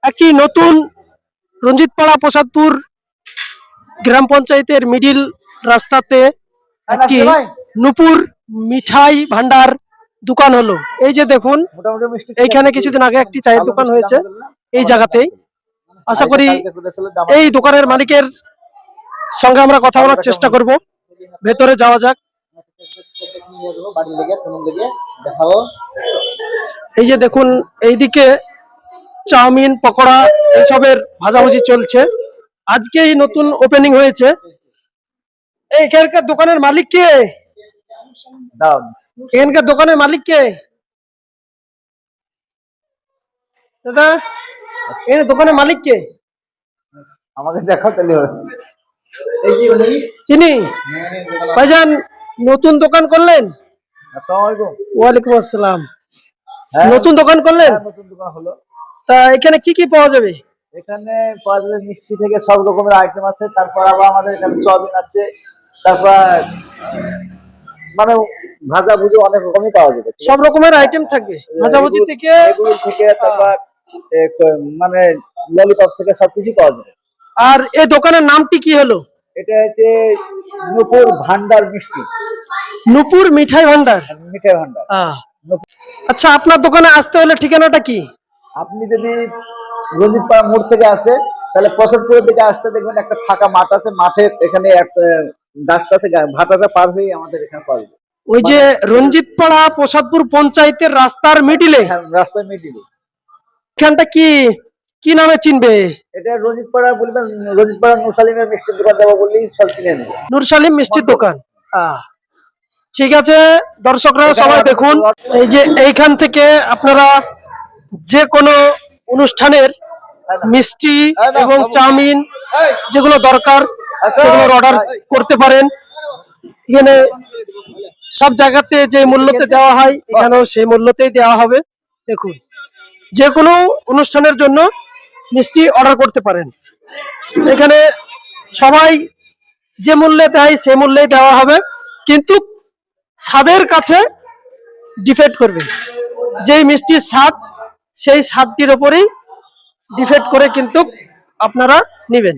একটি নতুন রঞ্জিতপাড়া প্রসাদপুর গ্রাম পঞ্চায়েতের মিডিল রাস্তাতে একটি নূপুর মিঠাই ভান্ডার দোকান হলো। এই যে দেখুন, এইখানে কিছুদিন আগে একটি চায়ের দোকান হয়েছে এই জায়গাতেই। আশা করি এই দোকানের মালিকের সঙ্গে আমরা কথা বলার চেষ্টা করব। ভেতরে যাওয়া যাক। এই যে দেখুন, এইদিকে চাউমিন পকোড়া এইসবের ভাজাভুজি চলছে। আজকেই নতুন ওপেনিং হয়েছে। এখানকার দোকানের মালিক কে? এখানকার দোকানের মালিক কে দাদা? এই দোকানের মালিক কে? আমাকে দেখা তাহলে তিনি ভাইজান নতুন দোকান করলেন? আসসালামু আলাইকুম। ওয়ালাইকুম আসসালাম। নতুন দোকান করলেন? নতুন দোকান হলো। তা এখানে কি কি পাওয়া যাবে? এখানে পাওয়া যাবে মিষ্টি থেকে সব রকমের আইটেম আছে। তারপর আবার আমাদের এখানে চাউমিন আছে। তারপর মানে ভাজা ভুজি অনেক রকমই পাওয়া যাবে। সব রকমের আইটেম থাকবে ভাজা ভুজি থেকে, এগুলো থেকে তারপর মানে ললিপপ থেকে সবকিছু পাওয়া যাবে। আর এই দোকানের নামটি কি হলো? এটা হচ্ছে নূপুর ভান্ডার মিষ্টি, নূপুর মিঠাই ভান্ডার। মিঠাই ভান্ডার। আচ্ছা, আপনার দোকানে আসতে হলে ঠিকানাটা কি? আপনি যদি রঞ্জিতপাড়া মোড় থেকে আসে তাহলে প্রসাদপুরের দিকে আসতে দেখবেন একটা ফাঁকা মাঠ আছে। মাঠের এখানে গাছটা আছে, ভাটাটা পার হয়ে আমাদের এখানে পাওয়া যাবে। ওই যে রঞ্জিতপাড়া প্রসাদপুর পঞ্চায়েতের রাস্তার মিডিলে? রাস্তার মিডিলে। এখানটা কি কি নামে চিনবে? এটা রঞ্জিতপাড়া বলবেন, রঞ্জিতপাড়া নুরসালিমের মিষ্টির দোকান দেওয়া বললেই সব চিনে নেবে। নুরসালিম মিষ্টির দোকান। ঠিক আছে, দর্শকরা সবাই দেখুন। এই যে এইখান থেকে আপনারা যে কোনো অনুষ্ঠানের মিষ্টি এবং চাউমিন যেগুলো দরকার সেগুলোর অর্ডার করতে পারেন। এখানে সব জায়গাতে যে মূল্যতে দেওয়া হয় এখানেও সেই মূল্যতেই দেওয়া হবে। দেখুন, যে কোনো অনুষ্ঠানের জন্য মিষ্টি অর্ডার করতে পারেন। এখানে সবাই যে মূল্যে দেয় সে মূল্যেই দেওয়া হবে, কিন্তু স্বাদের কাছে ডিপেন্ড করবে। যেই মিষ্টির স্বাদ সেই স্বাদটির উপরেই ডিপেন্ড করে কিন্তু আপনারা নেবেন।